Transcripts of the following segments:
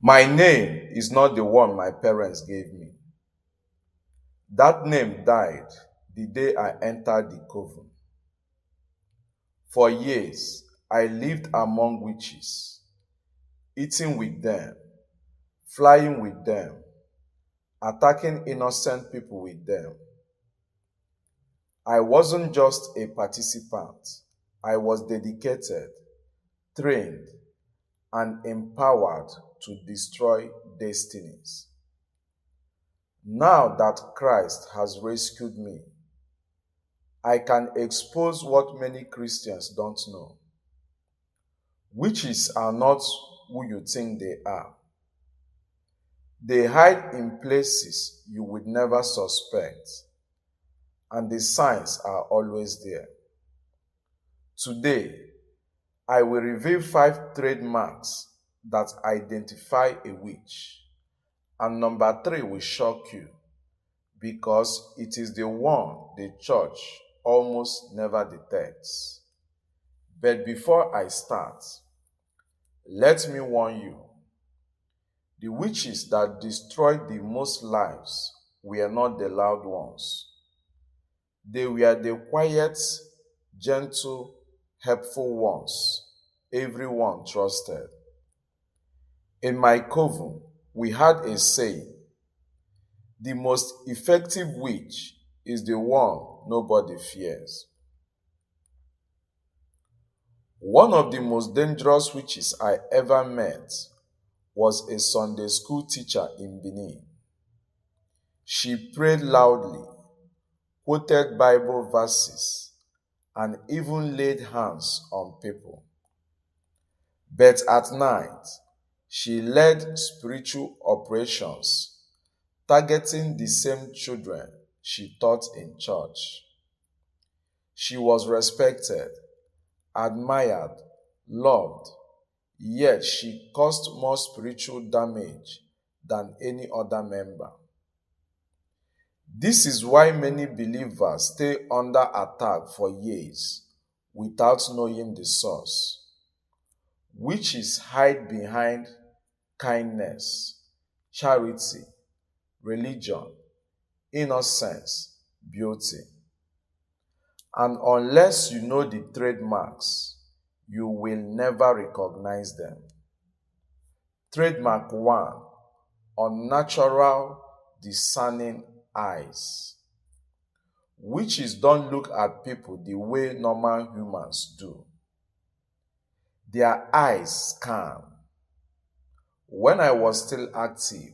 My name is not the one my parents gave me. That name died the day I entered the coven. For years, I lived among witches, eating with them, flying with them, attacking innocent people with them. I wasn't just a participant, I was dedicated, trained, and empowered to destroy destinies. Now that Christ has rescued me, I can expose what many Christians don't know. Witches are not who you think they are. They hide in places you would never suspect, and the signs are always there. Today, I will reveal 5 trademarks that identify a witch, and number 3 will shock you because it is the one the church almost never detects. But before I start, let me warn you, the witches that destroyed the most lives were not the loud ones. They were the quiet, gentle, helpful ones everyone trusted. In my coven, we had a saying, the most effective witch is the one nobody fears. One of the most dangerous witches I ever met was a Sunday school teacher in Benin. She prayed loudly, quoted Bible verses, and even laid hands on people. But at night, she led spiritual operations, targeting the same children she taught in church. She was respected, admired, loved, yet she caused more spiritual damage than any other member. This is why many believers stay under attack for years without knowing the source. Witches hide behind kindness, charity, religion, innocence, beauty. And unless you know the trademarks, you will never recognize them. Trademark 1, unnatural, discerning eyes. Witches don't look at people the way normal humans do. Their eyes scan. When I was still active,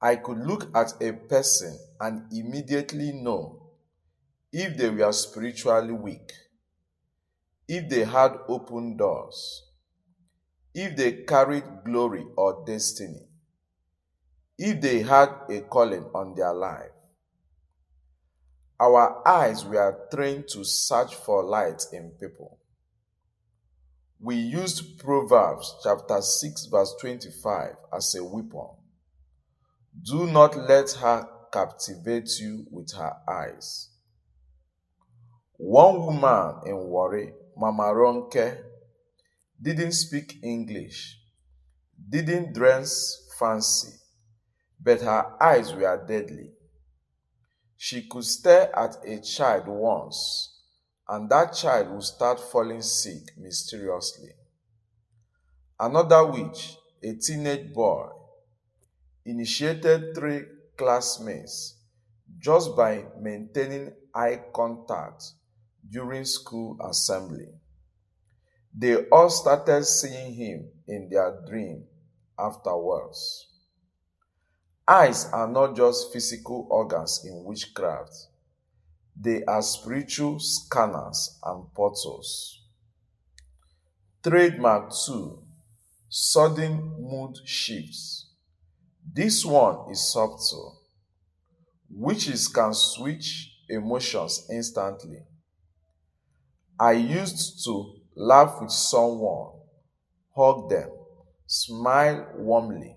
I could look at a person and immediately know if they were spiritually weak, if they had open doors, if they carried glory or destiny, if they had a calling on their life. Our eyes were trained to search for light in people. We used Proverbs chapter 6 verse 25 as a weapon. Do not let her captivate you with her eyes. One woman in Warri, Mama Ronke, didn't speak English, didn't dress fancy, but her eyes were deadly. She could stare at a child once, and that child would start falling sick mysteriously. Another witch, a teenage boy, initiated 3 classmates just by maintaining eye contact during school assembly. They all started seeing him in their dream afterwards. Eyes are not just physical organs in witchcraft. They are spiritual scanners and portals. Trademark 2, sudden mood shifts. This one is subtle. Witches can switch emotions instantly. I used to laugh with someone, hug them, smile warmly.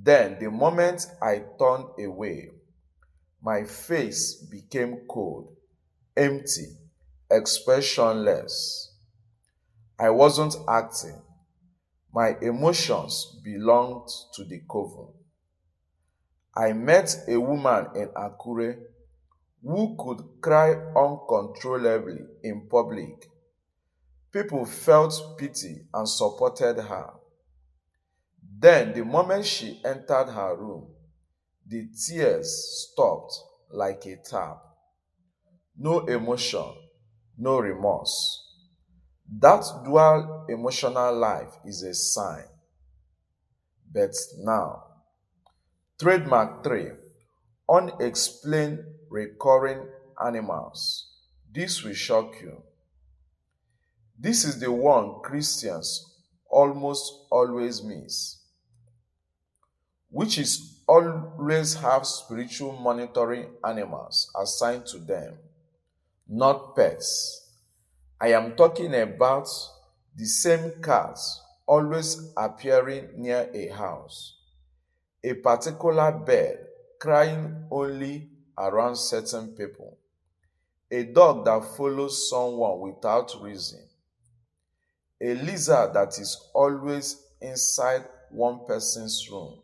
Then, the moment I turned away, my face became cold, empty, expressionless. I wasn't acting. My emotions belonged to the coven. I met a woman in Akure who could cry uncontrollably in public. People felt pity and supported her. Then, the moment she entered her room, the tears stopped like a tap. No emotion, no remorse. That dual emotional life is a sign. But now, trademark 3, unexplained recurring animals. This will shock you. This is the one Christians almost always miss, which is always have spiritual monitoring animals assigned to them, not pets. I am talking about the same cats always appearing near a house, a particular bird crying only around certain people, a dog that follows someone without reason, a lizard that is always inside one person's room,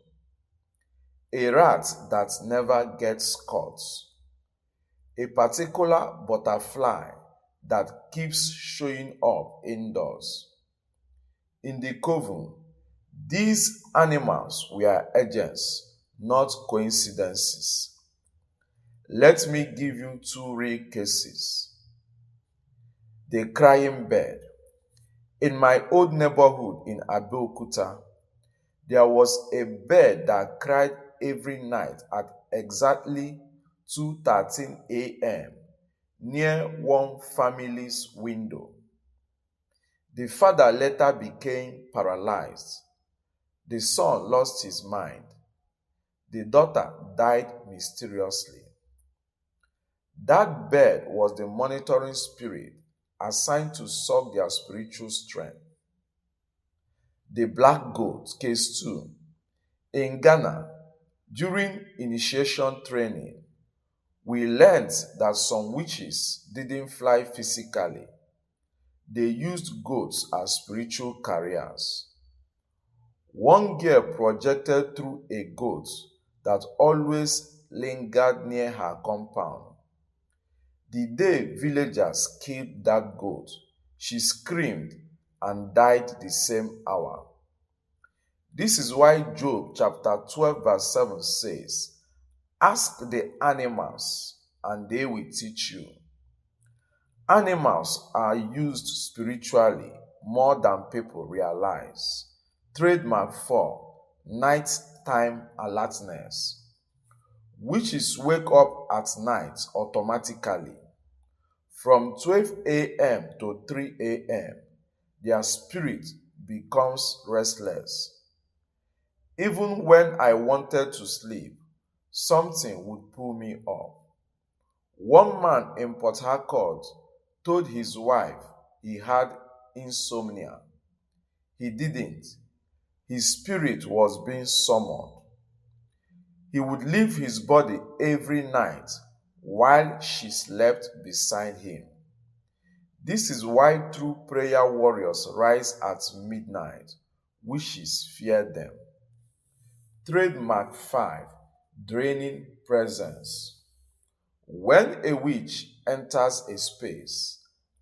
a rat that never gets caught, a particular butterfly that keeps showing up indoors. In the coven, these animals were agents, not coincidences. Let me give you two real cases. The crying bird. In my old neighborhood in Abeokuta, there was a bird that cried every night at exactly 2:13 a.m. near one family's window. The father later became paralyzed. The son lost his mind. The daughter died mysteriously. That bird was the monitoring spirit assigned to suck their spiritual strength. The black goat, case 2. In Ghana, during initiation training, we learned that some witches didn't fly physically. They used goats as spiritual carriers. One girl projected through a goat that always lingered near her compound. The day villagers killed that goat, she screamed and died the same hour. This is why Job chapter 12 verse 7 says, "Ask the animals and they will teach you." Animals are used spiritually more than people realize. Trademark 4, nighttime alertness. Witches wake up at night automatically. From 12 a.m. to 3 a.m., their spirit becomes restless. Even when I wanted to sleep, something would pull me up. One man in Port Harcourt told his wife he had insomnia. He didn't. His spirit was being summoned. He would leave his body every night while she slept beside him. This is why true prayer warriors rise at midnight. Witches fear them. Trademark 5, draining presence. When a witch enters a space,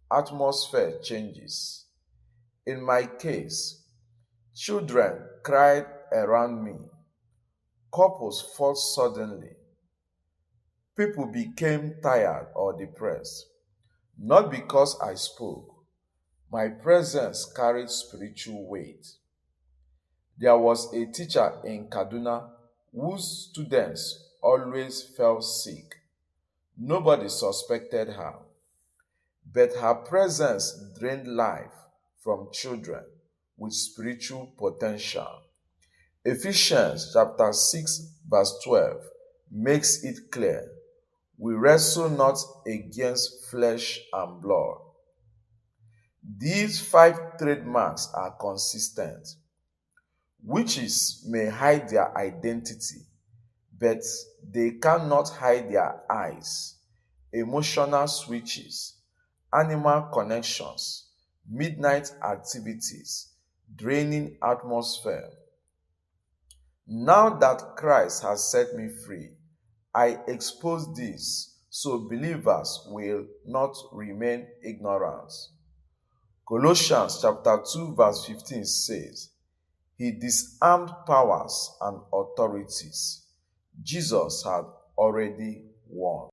atmosphere changes. In my case, children cried around me. Couples fought suddenly. People became tired or depressed. Not because I spoke. My presence carried spiritual weight. There was a teacher in Kaduna whose students always fell sick. Nobody suspected her, but her presence drained life from children with spiritual potential. Ephesians chapter 6 verse 12 makes it clear, we wrestle not against flesh and blood. These 5 trademarks are consistent. Witches may hide their identity, but they cannot hide their eyes, emotional switches, animal connections, midnight activities, draining atmosphere. Now that Christ has set me free, I expose this so believers will not remain ignorant. Colossians chapter 2 verse 15 says, He disarmed powers and authorities. Jesus had already won.